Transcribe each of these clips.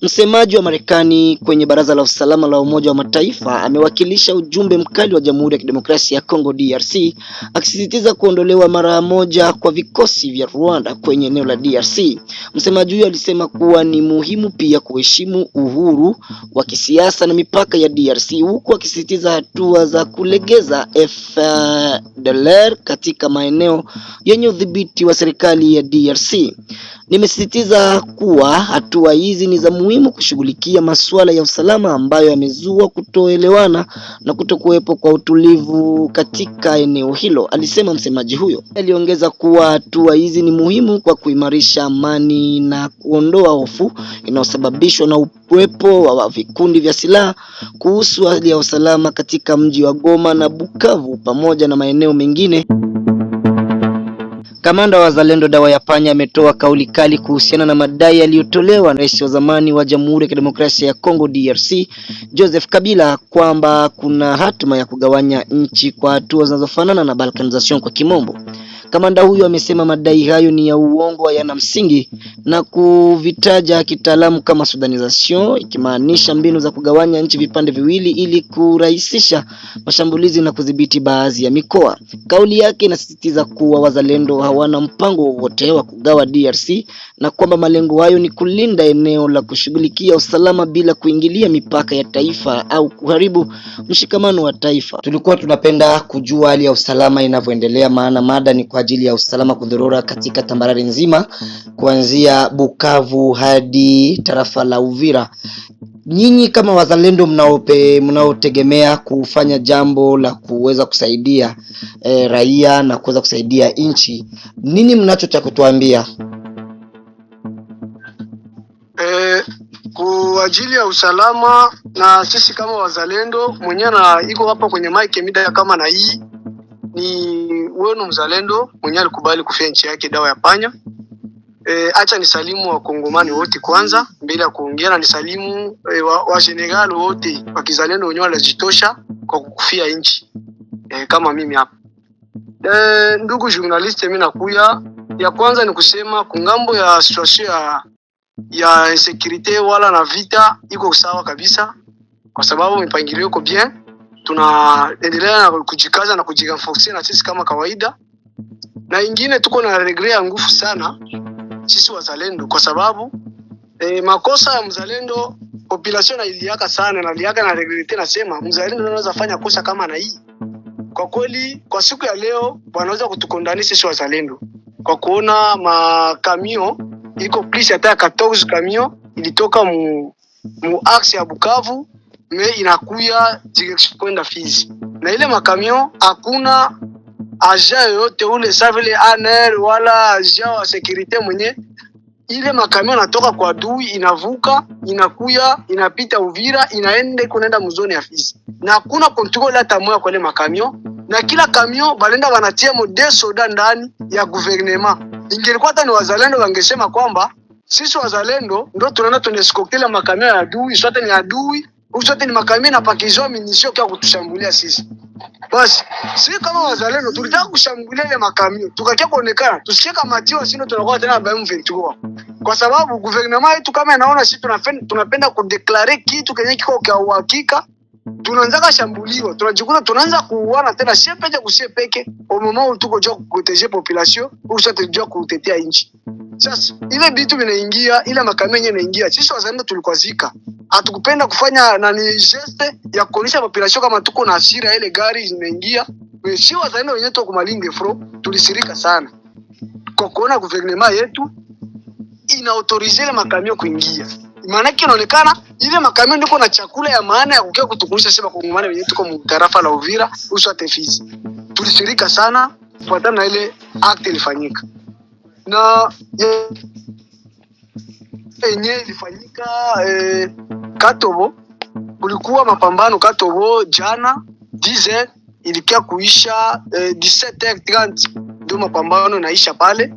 Msemaji wa Marekani kwenye Baraza la Usalama la Umoja wa Mataifa amewakilisha ujumbe mkali wa Jamhuri ya Kidemokrasia ya Kongo DRC, akisisitiza kuondolewa mara moja kwa vikosi vya Rwanda kwenye eneo la DRC. Msemaji huyo alisema kuwa ni muhimu pia kuheshimu uhuru wa kisiasa na mipaka ya DRC, huku akisisitiza hatua za kulegeza FDLR katika maeneo yenye udhibiti wa serikali ya DRC. Nimesisitiza kuwa hatua hizi ni za muhimu kushughulikia masuala ya usalama ambayo yamezua kutoelewana na kutokuwepo kwa utulivu katika eneo hilo, alisema msemaji huyo. Aliongeza kuwa hatua hizi ni muhimu kwa kuimarisha amani na kuondoa hofu inayosababishwa na uwepo wa vikundi vya silaha kuhusu hali ya usalama katika mji wa Goma na Bukavu pamoja na maeneo mengine. Kamanda wa Wazalendo Dawa ya Panya ametoa kauli kali kuhusiana na madai yaliyotolewa na rais wa zamani wa Jamhuri ya Kidemokrasia ya Kongo DRC, Joseph Kabila, kwamba kuna hatma ya kugawanya nchi kwa hatua zinazofanana na balkanization kwa kimombo. Kamanda huyo amesema madai hayo ni ya uongo, hayana msingi na kuvitaja kitaalamu kama sudanization, ikimaanisha mbinu za kugawanya nchi vipande viwili ili kurahisisha mashambulizi na kudhibiti baadhi ya mikoa. Kauli yake inasisitiza kuwa wazalendo hawana mpango wowote wa kugawa DRC na kwamba malengo hayo ni kulinda eneo la kushughulikia usalama bila kuingilia mipaka ya taifa au kuharibu mshikamano wa taifa. Tulikuwa tunapenda kujua hali ya usalama inavyoendelea, maana mada ni kwa ajili ya usalama kudhorora katika tambarare nzima kuanzia Bukavu hadi tarafa la Uvira. Nyinyi kama wazalendo mnaotegemea kufanya jambo la kuweza kusaidia raia na kuweza kusaidia nchi, nini mnacho cha kutuambia? Kwa ajili ya usalama, na sisi kama wazalendo, mwenyewe na iko hapa kwenye mic mida kama na hii ni wewe mzalendo mwenyewe alikubali kufia nchi yake Dawa ya Panya. Acha nisalimu wa Kongomani wote kwanza mbele ya kuongea, na nisalimu wa Senegal wote wa kizalendo wenyewe wanajitosha kwa kukufia nchi kama mimi hapa. Ndugu journalist, mimi nakuya ya kwanza ni kusema kungambo ya situation ya insecurity wala na vita iko sawa kabisa, kwa sababu mipangilio iko bien. Tunaendelea na kujikaza na kujirenforcer na sisi kama kawaida, na ingine tuko na regret ya nguvu sana sisi wazalendo, kwa sababu makosa ya mzalendo population iliaka sana na iliaka na regret. Nasema mzalendo anaweza fanya kosa kama na hii. Kwa kweli kwa siku ya leo wanaweza kutukondani sisi wazalendo kwa kuona makamio iko plus hata 14 kamio ilitoka mu axe ya Bukavu inakuya direction kwenda Fizi, na ile makamio hakuna aja yote ule savile ANR wala aja wa securite mwenye. Ile makamio natoka kwa adui inavuka inakuya inapita Uvira inaenda kunaenda mzoni ya Fizi, na hakuna control hata moja kwa ile makamio, na kila kamio balenda wanatia mode soda ndani ya gouvernement. Ingelikuwa hata ni wazalendo wangesema kwamba sisi wazalendo ndio tunaenda tuneskoktela makamio ya adui, sote ni adui, sote ni makamio na pakizo minisio kwa kutushambulia sisi. Basi sisi kama wazalendo tulitaka kushambulia ile makamio, tukakia kuonekana tusikie kama tio sino tunakuwa tena M23, kwa sababu gouvernement yetu kama inaona sisi tunapenda kudeclare kitu kenye kiko kwa uhakika, tunaanza kushambuliwa, tunajikuta tunaanza kuuana tena sie peke au moment tuko jua kuproteger population au sote jua kutetea nchi. Sasa ile bitu vinaingia, ile makamio yenyewe inaingia, sisi wazalendo tulikwazika, hatukupenda kufanya nani geste ya kuonesha population kama tuko na hasira. Ile gari zimeingia, sisi wazalendo wenyewe tuko Malinde fro tulisirika sana kwa kuona gouvernement yetu ina autorize ile makamio kuingia. Maana yake inaonekana ile makamio ndiko na chakula ya maana ya kukia kutukulisha sema kwa ngumane wenyewe tuko mtarafa la Uvira uso Fizi. Tulisirika sana kufuatana na ile act ilifanyika, na yenyewe ilifanyika Katobo. Kulikuwa mapambano Katobo jana 10 ilikia kuisha 17h30 ndio mapambano naisha pale,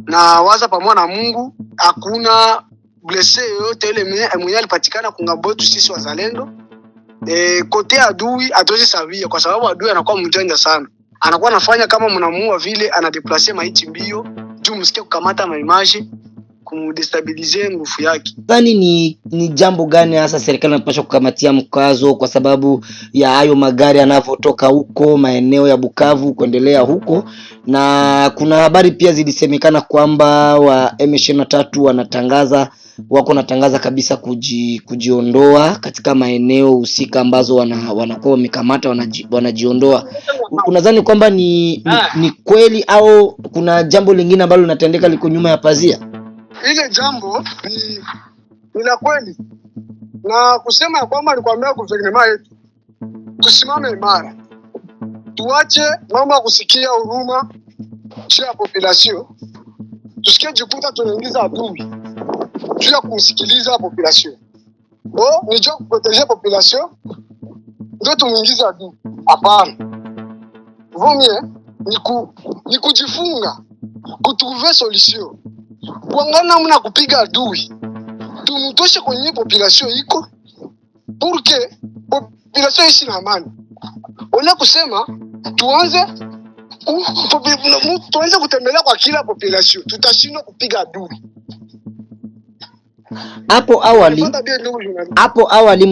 na waza pamoja na Mungu hakuna blesse yote ile mwenye alipatikana kungabotu sisi wazalendo. Kote adui atoje sabia, kwa sababu adui anakuwa mjanja sana, anakuwa anafanya kama mnamuua vile, anadeplacer maiti mbio juu msikie kukamata maimaji kumdestabilize nguvu yake. Nadhani ni jambo gani hasa serikali inapaswa kukamatia mkazo kwa sababu ya hayo magari yanavyotoka huko maeneo ya Bukavu kuendelea huko, na kuna habari pia zilisemekana kwamba wa M23 wanatangaza kabisa kujiondoa katika maeneo husika ambazo wanakuwa wamekamata, wanajiondoa. Unadhani kwamba ni kweli au kuna jambo lingine ambalo linatendeka liko nyuma ya pazia? Ile jambo ni la kweli, na kusema ya kwamba nikwambia gouvernement yetu tusimame imara, tuache mambo ya kusikia huruma juu ya population, tusikie jikuta tunaingiza adui juu ya kumsikiliza population. Ni juu kuproteger population ndio tumuingiza adui? Hapana, vomie ni kujifunga, kutrouver solution, kuangana mna kupiga adui, tumutoshe kwenye population iko pour que population ishi na amani. Ona kusema tuanze kutembelea kwa kila population, tutashindwa kupiga adui. Hapo awali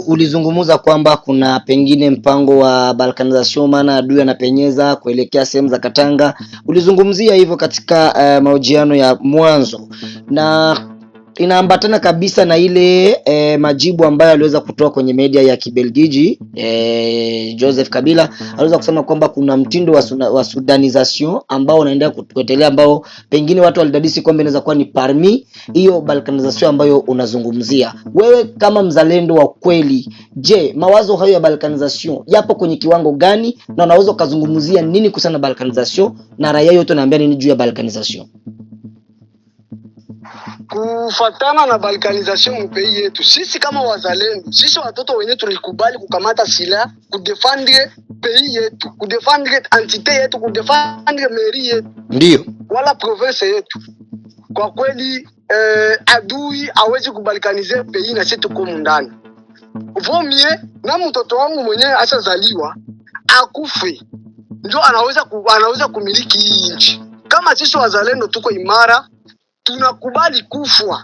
ulizungumuza kwamba kuna pengine mpango wa balkanization, maana adui anapenyeza kuelekea sehemu za Katanga. Ulizungumzia hivyo katika mahojiano ya mwanzo, na inaambatana kabisa na ile majibu ambayo aliweza kutoa kwenye media ya Kibelgiji. Joseph Kabila aliweza kusema kwamba kuna mtindo wa sudanization ambao unaendelea kuendelea, ambao pengine watu walidadisi kwamba inaweza kuwa ni parmi hiyo balkanization ambayo unazungumzia. Wewe kama mzalendo wa kweli, je, mawazo hayo ya balkanization yapo kwenye kiwango gani, na unaweza kuzungumzia nini kuhusiana na balkanization, na raia yote naambia nini juu ya balkanization? Kufatana na balkanization mpei yetu, sisi kama wazalendo, sisi watoto wenye tulikubali kukamata silaha kudefendre pays yetu, kudefendre entité yetu, kudefendre mairie yetu, ndio wala province yetu. Kwa kweli adui hawezi kubalkanize pays na sisi tuko ndani. Vomie na mtoto wangu mwenyewe ashazaliwa akufe ndio anaweza kumiliki nchi. Kama sisi wazalendo tuko imara, tunakubali kufwa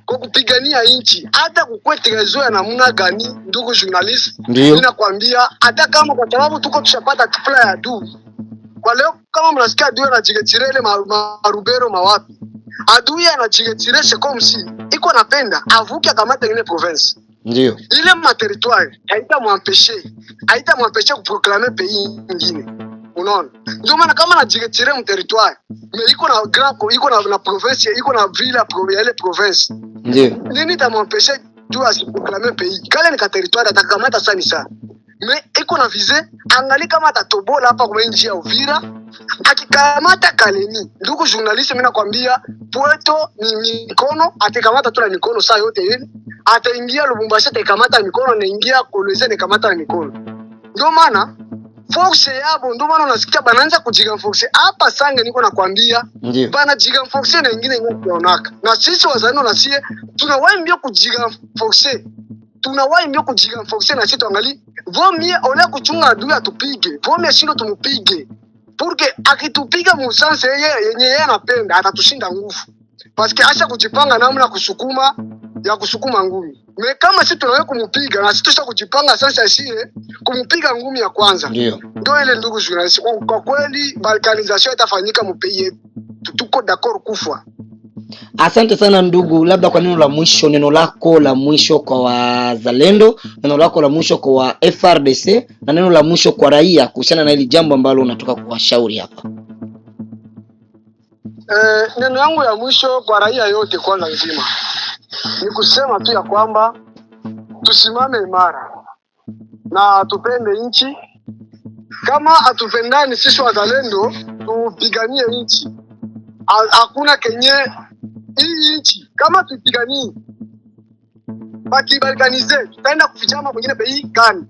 kwa kupigania nchi, hata kukweterezo ya namna gani. Ndugu journalist, ninakwambia hata kama kwa sababu tuko tushapata kipla ya adui kwa leo, kama mnasikia adui anajiretire ile marubero mawapi, adui anajiretire sekomsi iko napenda avuke akamata ile province, ndio ile ma territoire haita mwempeshe kuproclamer pays nyingine. Unaona, ndio maana kama najiretire mu territoire mais iko na grand, iko na province, iko na ville ya ile province, ndio nini tamwempeshe tu asiproclamer pays kale ni ka territoire atakamata sana mais iko na vise angali kama atatobola hapa kwa nchi ya Uvira, akikamata Kalemi. Ndugu journalist, mimi nakwambia Pweto ni mikono, atakamata tu na mikono saa yote ile, ataingia Lubumbashi atakamata mikono, na ingia Kolwezi atakamata na mikono. Ndio maana force yabo, ndio maana unasikia banaanza kujiganforce hapa Sange. Niko nakwambia bana jiganforce na nyingine inaonaka, na sisi wazalendo na sie tunawaambia kujiganforce, na sisi tuangalie vomie ole kuchunga adui atupige, vomie shindo tumupige, porque akitupiga musanse yenye yeye anapenda atatushinda nguvu, paske acha kujipanga namna kusukuma ngumi. Me kama sisi tunawe kumupiga, na sisi tusha kujipanga sasa sie kumupiga ngumi ya kwanza, ndio ile. Ndugu journalist, kwa kweli balkanization itafanyika mpei yetu, tuko d'accord kufwa. Asante sana ndugu, labda kwa neno lako la mwisho kwa wazalendo, neno lako la mwisho kwa wa FRDC, na neno la mwisho kwa raia kuhusiana na hili jambo ambalo unatoka kuwashauri hapa. Neno yangu ya mwisho kwa raia yote kwanza nzima ni kusema tu ya kwamba tusimame imara na tupende nchi. Kama hatupendani sisi wazalendo, tupiganie nchi. Hakuna kenye hii nchi kama tupiganie bakibalkanize tutaenda kufichama mwingine bei gani?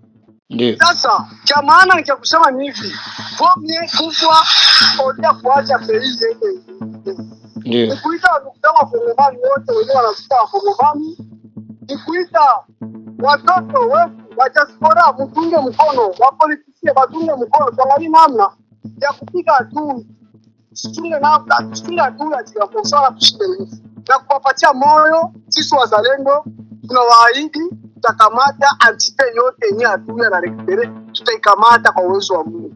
Ndio sasa cha maana ni kusema ni hivi, vomie kufwa odia kuacha bei yetu. Ndio kuita kama Kongomani wote wenyewe wanasikia Kongomani, kuita watoto wetu wa diaspora mtunge mkono, wa politisia watunge mkono, tangali namna ya kupiga adui, tusunge namna tusunge adui ya jigaposana tushinde. na kuwapatia moyo. Sisi wazalendo tunawaahidi tutakamata antite yote yenye adui na rekipere, tutaikamata kwa uwezo wa Mungu.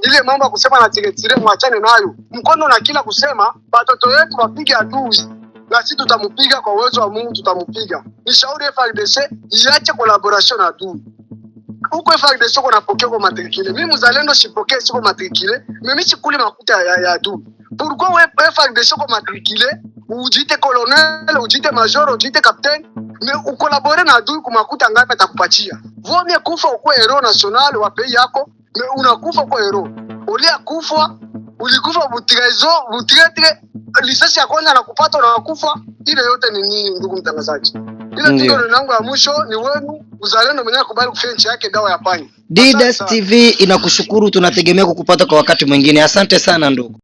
Ile mambo ya kusema na tiretire mwachane nayo. Mkono na kila kusema watoto wetu wapige adui, na sisi tutamupiga kwa uwezo wa Mungu, tutamupiga. Ni shauri FARDC iache collaboration na adui. Huko FARDC kuna pokea kwa matrikile. Mimi mzalendo sipokee siko matrikile. Mimi chikuli makuta ya adui. Pourquoi wewe FARDC kwa matrikile? Ujite colonel, ujite major, ujite captain, mais ukolabore na adui kumakuta ngapi atakupatia. Vomie kufa uko hero national wa pays yako, mais unakufa kwa hero. Ulia kufa, ulikufa butretre, lisasi ya kwanza nakupata unakufa. Ile yote ni nini ndugu mtangazaji? Ile ndio nangu ya mwisho ni wenu uzalendo mwenyewe kubali kufia nchi yake dawa ya panya. Didas TV inakushukuru, tunategemea kukupata kwa wakati mwingine. Asante sana ndugu.